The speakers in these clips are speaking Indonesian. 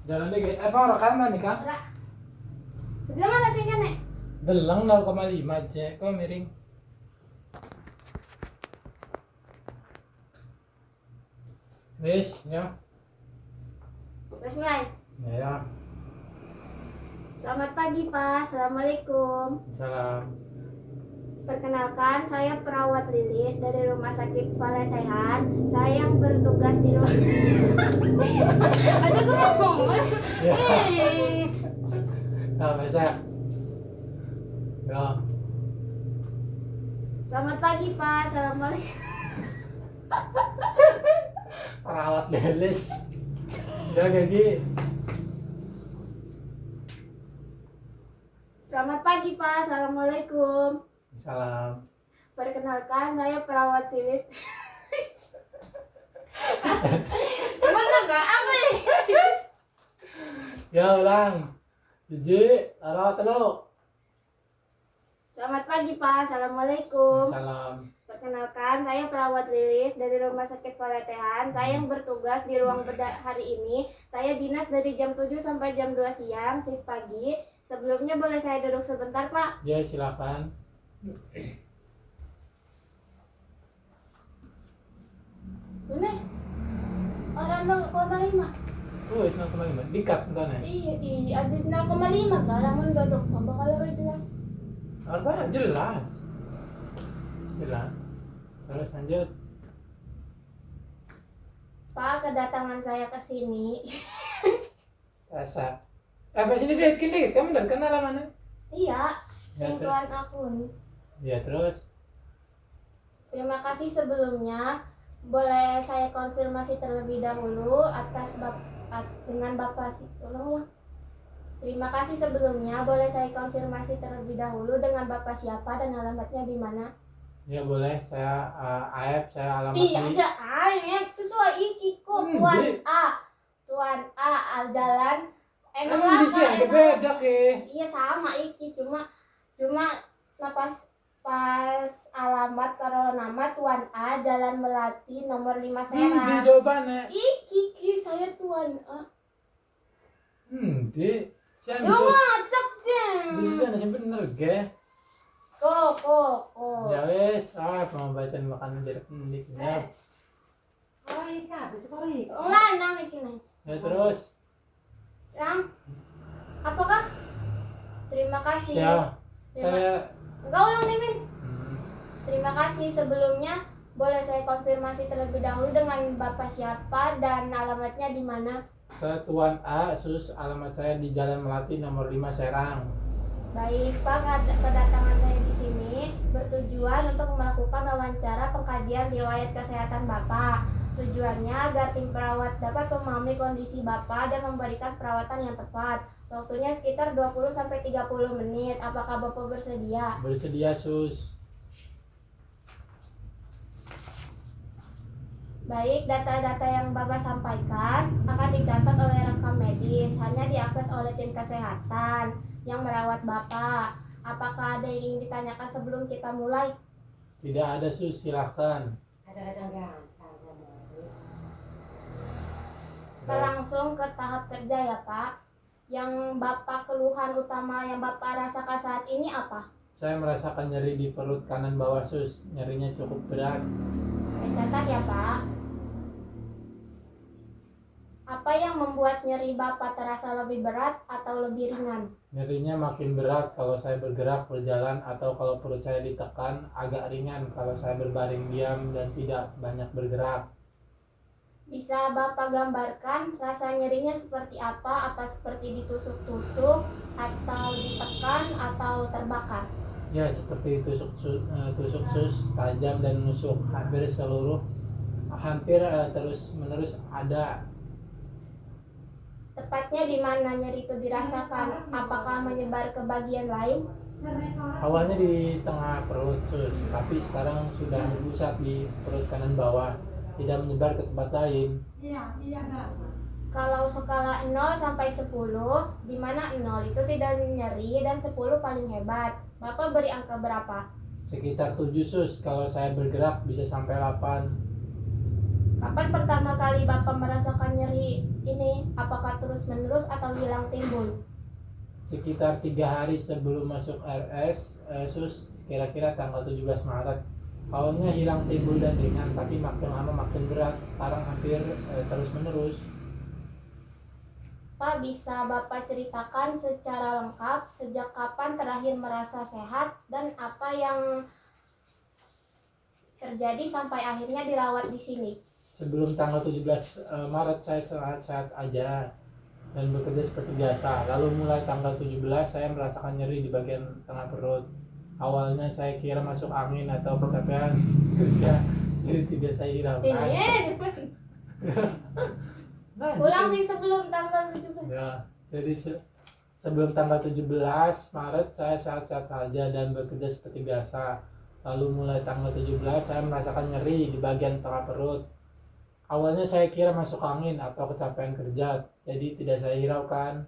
Jalan deh, apa rekaman nih Kang? Ora. Bilang ada sih kan nek? Delang 0,5 aja, kok miring. Wis, ya. Wes mulai. Ya, Selamat pagi Pak, Assalamualaikum. salam. Perkenalkan, saya perawat Lilis dari Rumah Sakit Valetehan. Saya yang bertugas di rumah. Aduh, gue mau ngomong. Ya. Nah, baca. Ya, Selamat pagi Pak, Assalamualaikum. perawat Lilis. Ya, Gagi. Selamat pagi Pak, Assalamualaikum. Salam. Perkenalkan, saya perawat Lilis. Mana enggak apa ya? Ya, ulang. Jiji, taruh telu. Selamat pagi Pak, Assalamualaikum. Salam. Perkenalkan, saya perawat Lilis dari Rumah Sakit Valetehan. Saya yang bertugas di ruang bedah hari ini. Saya dinas dari jam 7 sampai jam 2 siang, shift pagi. Sebelumnya boleh saya duduk sebentar, Pak? Ya, silakan. Ini orang 0,5. Oh, 0,5. Dikat kan ya? Iya, ada 0,5 kan? Namun gak dok, bakal lebih jelas. Apa? Jelas. Jelas. Terus lanjut. Pak, kedatangan saya ke sini. Rasa. Apa sini dikit dikit? Kamu udah kenal mana? Iya, Ya, sentuhan akun. Ya, terus. Terima kasih sebelumnya. Boleh saya konfirmasi terlebih dahulu dengan Bapak tolonglah. Terima kasih sebelumnya. Boleh saya konfirmasi terlebih dahulu dengan Bapak siapa dan alamatnya di mana? Ya boleh. Saya Aep. Saya alamat Iya di. aja, ayat sesuai iki kok Tuan Di. A. Tuan A al jalan. Emang di sini beda ke? Iya sama iki cuma pas alamat karo nama Tuan A Jalan Melati nomor 5 Di Serang. jawabannya. Iki saya Tuan A. Di. Siapa Ya bisa? ngacak jeng. Bisa nasi bener ge. Kok. Ya wes. Mau baca makanan jadi pendik. Ya. Kori kah, bisa kori. Lanang iki nih. Ya terus. Rang. Apakah? Terima kasih. Saya. Enggak ulang nih, Min. Hmm, Terima kasih sebelumnya. Boleh saya konfirmasi terlebih dahulu dengan Bapak siapa dan alamatnya di mana? Saya Tuan A. Sus. Alamat saya di Jalan Melati nomor 5 Serang. Baik, Pak, kedatangan saya di sini bertujuan untuk melakukan wawancara pengkajian riwayat kesehatan Bapak. Tujuannya agar tim perawat dapat memahami kondisi Bapak dan memberikan perawatan yang tepat. Waktunya sekitar 20 sampai 30 menit. Apakah Bapak bersedia? Bersedia Sus. Baik, data-data yang Bapak sampaikan akan dicatat oleh rekam medis, hanya diakses oleh tim kesehatan yang merawat Bapak. Apakah ada yang ingin ditanyakan sebelum kita mulai? Tidak ada Sus. Silahkan. Ada enggak? Kita langsung ke tahap kerja ya Pak. Yang Bapak keluhan utama yang Bapak rasakan saat ini apa? Saya merasakan nyeri di perut kanan bawah Sus. Nyerinya cukup berat. Catat ya Pak. Apa yang membuat nyeri Bapak terasa lebih berat atau lebih ringan? Nyerinya makin berat kalau saya bergerak, berjalan, atau kalau perut saya ditekan. Agak ringan kalau saya berbaring diam dan tidak banyak bergerak. Bisa Bapak gambarkan rasa nyerinya seperti apa? Apa seperti ditusuk-tusuk atau ditekan atau terbakar? Ya, seperti tusuk sus tajam dan menusuk hampir terus menerus ada. Tepatnya di mana nyeri itu dirasakan? Apakah menyebar ke bagian lain? Awalnya di tengah perut sus, tapi sekarang sudah berpusat di perut kanan bawah, tidak menyebar ke tempat lain. Kalau skala 0 sampai 10, di mana 0 itu tidak nyeri dan 10 paling hebat. Bapak beri angka berapa? Sekitar 7 sus. Kalau saya bergerak bisa sampai 8. Kapan pertama kali Bapak merasakan nyeri ini? Apakah terus-menerus atau hilang timbul? Sekitar 3 hari sebelum masuk RS, sus, kira-kira tanggal 17 Maret. Awalnya hilang timbul dan ringan, tapi makin lama makin berat. Sekarang hampir terus-menerus. Pak, bisa Bapak ceritakan secara lengkap sejak kapan terakhir merasa sehat dan apa yang terjadi sampai akhirnya dirawat di sini? Sebelum tanggal 17 Maret saya sehat-sehat aja dan bekerja seperti biasa. Lalu mulai tanggal 17 saya merasakan nyeri di bagian tengah perut. Awalnya saya kira masuk angin atau kecapean kerja, jadi tidak saya hiraukan. Nah, Ulang sih sebelum tanggal 17. ya, jadi sebelum tanggal 17 Maret saya sehat-sehat saja dan bekerja seperti biasa. Lalu mulai tanggal 17 saya merasakan nyeri di bagian tengah perut. Awalnya saya kira masuk angin atau kecapean kerja, jadi tidak saya hiraukan.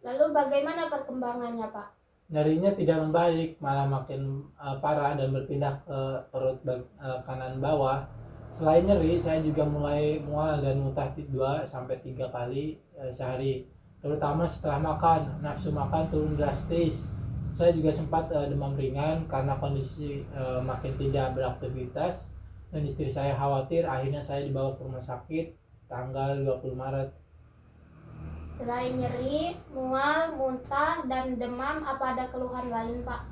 Lalu bagaimana perkembangannya, Pak? Nyerinya tidak membaik, malah makin parah dan berpindah ke perut kanan bawah. Selain nyeri, saya juga mulai mual dan muntah 2 sampai 3 kali sehari, terutama setelah makan. Nafsu makan turun drastis. Saya juga sempat demam ringan karena kondisi makin tidak beraktivitas, dan istri saya khawatir. Akhirnya saya dibawa ke rumah sakit tanggal 20 Maret. Selain nyeri, mual, muntah, dan demam, apa ada keluhan lain, Pak?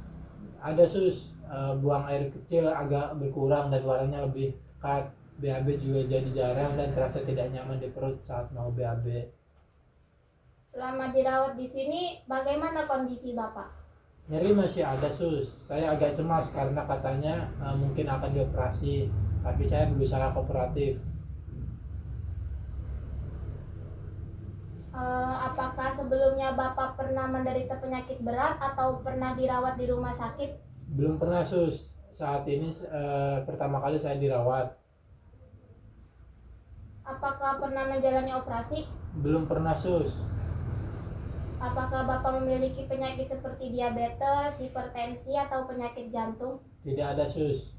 Ada sus, buang air kecil agak berkurang dan warnanya lebih pekat. BAB juga jadi jarang dan terasa tidak nyaman di perut saat mau BAB. Selama dirawat di sini, bagaimana kondisi Bapak? Nyeri masih ada sus, saya agak cemas karena katanya mungkin akan dioperasi, tapi saya berusaha kooperatif. Apakah sebelumnya Bapak pernah menderita penyakit berat atau pernah dirawat di rumah sakit? Belum pernah sus, saat ini pertama kali saya dirawat. Apakah pernah menjalani operasi? Belum pernah sus. Apakah Bapak memiliki penyakit seperti diabetes, hipertensi, atau penyakit jantung? Tidak ada sus.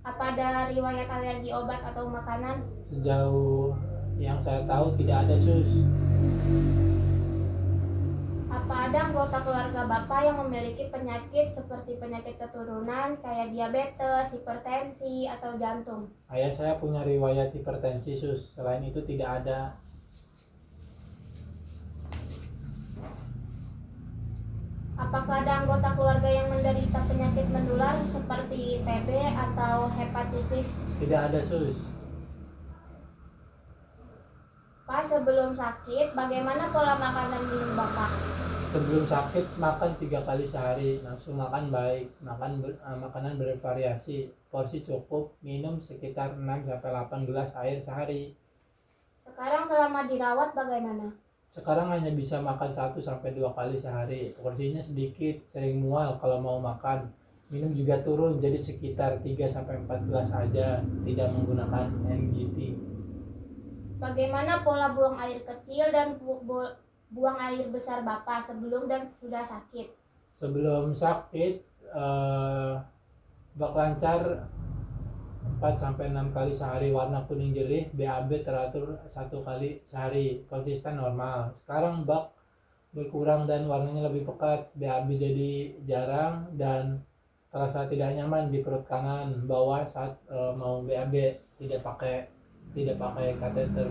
Apa ada riwayat alergi obat atau makanan? Sejauh yang saya tahu tidak ada sus. Apa ada anggota keluarga Bapak yang memiliki penyakit seperti penyakit keturunan kayak diabetes, hipertensi, atau jantung? Ayah saya punya riwayat hipertensi sus, selain itu tidak ada. Apakah ada anggota keluarga yang menderita penyakit menular seperti TB atau hepatitis? Tidak ada sus. Pak, sebelum sakit, bagaimana pola makan dan minum Bapak? Sebelum sakit makan 3 kali sehari, nafsu makan baik, makanan bervariasi, porsi cukup, minum sekitar 6-8 gelas air sehari. Sekarang selama dirawat bagaimana? Sekarang hanya bisa makan 1-2 kali sehari, porsinya sedikit, sering mual kalau mau makan. Minum juga turun jadi sekitar 3-4 gelas aja, tidak menggunakan NGT. Bagaimana pola buang air kecil dan buang air besar Bapak sebelum dan sudah sakit? Sebelum sakit bak lancar 4-6 kali sehari, warna kuning jernih, BAB teratur 1 kali sehari, konsisten normal. Sekarang bak berkurang dan warnanya lebih pekat, BAB jadi jarang dan terasa tidak nyaman di perut kanan bawah saat mau BAB, tidak pakai kateter.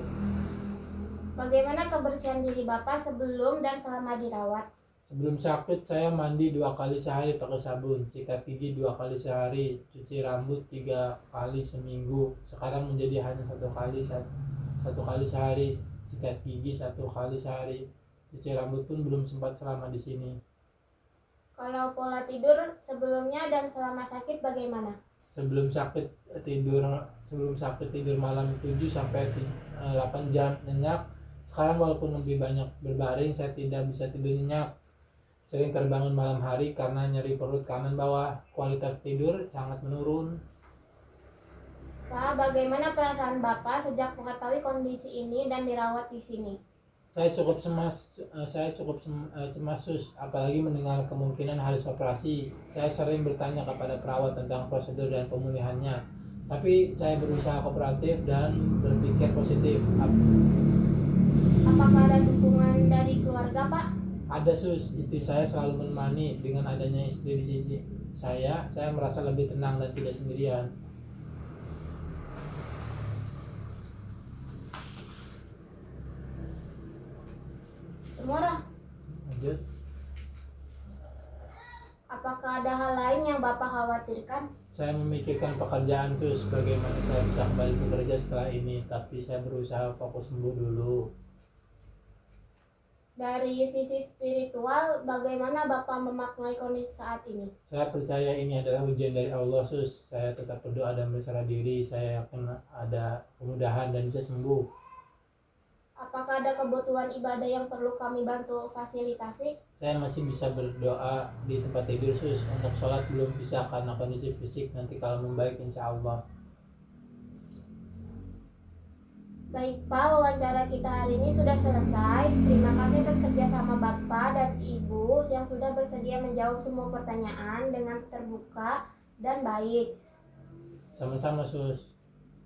Bagaimana kebersihan diri Bapak sebelum dan selama dirawat? Sebelum sakit saya mandi 2 kali sehari pakai sabun, sikat gigi 2 kali sehari, cuci rambut 3 kali seminggu. Sekarang menjadi hanya 1 kali sehari, sikat gigi 1 kali sehari. Cuci rambut pun belum sempat selama di sini. Kalau pola tidur sebelumnya dan selama sakit bagaimana? Sebelum sakit tidur malam 7-8 jam nyenyak. Sekarang walaupun lebih banyak berbaring, saya tidak bisa tidur nyenyak. Sering terbangun malam hari karena nyeri perut kanan bawah. Kualitas tidur sangat menurun. Pak, bagaimana perasaan Bapak sejak mengetahui kondisi ini dan dirawat di sini? Saya cukup cemas sus, apalagi mendengar kemungkinan harus operasi. Saya sering bertanya kepada perawat tentang prosedur dan pemulihannya, Tapi saya berusaha kooperatif dan berpikir positif. Apakah ada dukungan dari keluarga, Pak? Ada sus, istri saya selalu menemani. Dengan adanya istri di sisi saya merasa lebih tenang dan tidak sendirian. Semua. Lanjut. Apakah ada hal lain yang Bapak khawatirkan? Saya memikirkan pekerjaan sus, bagaimana saya bisa kembali bekerja setelah ini. Tapi saya berusaha fokus sembuh dulu. Dari sisi spiritual, bagaimana Bapak memaknai kondisi saat ini? Saya percaya ini adalah ujian dari Allah sus. Saya tetap berdoa dan berserah diri. Saya yakin ada kemudahan dan bisa sembuh. Apakah ada kebutuhan ibadah yang perlu kami bantu fasilitasi? Saya masih bisa berdoa di tempat tidur sus. Untuk sholat belum bisa karena kondisi fisik. Nanti kalau membaik insya Allah. Baik Pak, wawancara kita hari ini sudah selesai. Terima kasih atas kerjasama Bapak dan Ibu yang sudah bersedia menjawab semua pertanyaan dengan terbuka dan baik. Sama-sama sus.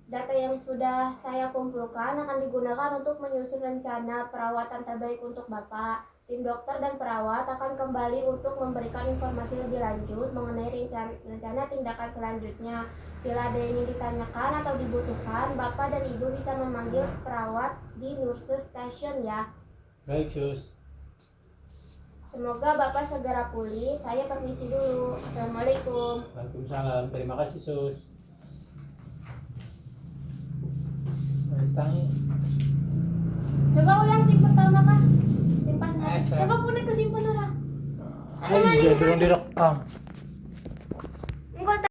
Data yang sudah saya kumpulkan akan digunakan untuk menyusun rencana perawatan terbaik untuk Bapak. Tim dokter dan perawat akan kembali untuk memberikan informasi lebih lanjut mengenai rencana tindakan selanjutnya. Bila ada yang ingin ditanyakan atau dibutuhkan, Bapak dan Ibu bisa memanggil perawat di Nurses Station ya. Baik sus. Semoga Bapak segera pulih. Saya permisi dulu. Assalamualaikum. Waalaikumsalam. Terima kasih sus. Tangi. Coba ulang sim pertama Kak. Simpan. Saya- Coba punya kesimpan orang. Ayo, jangan direkam.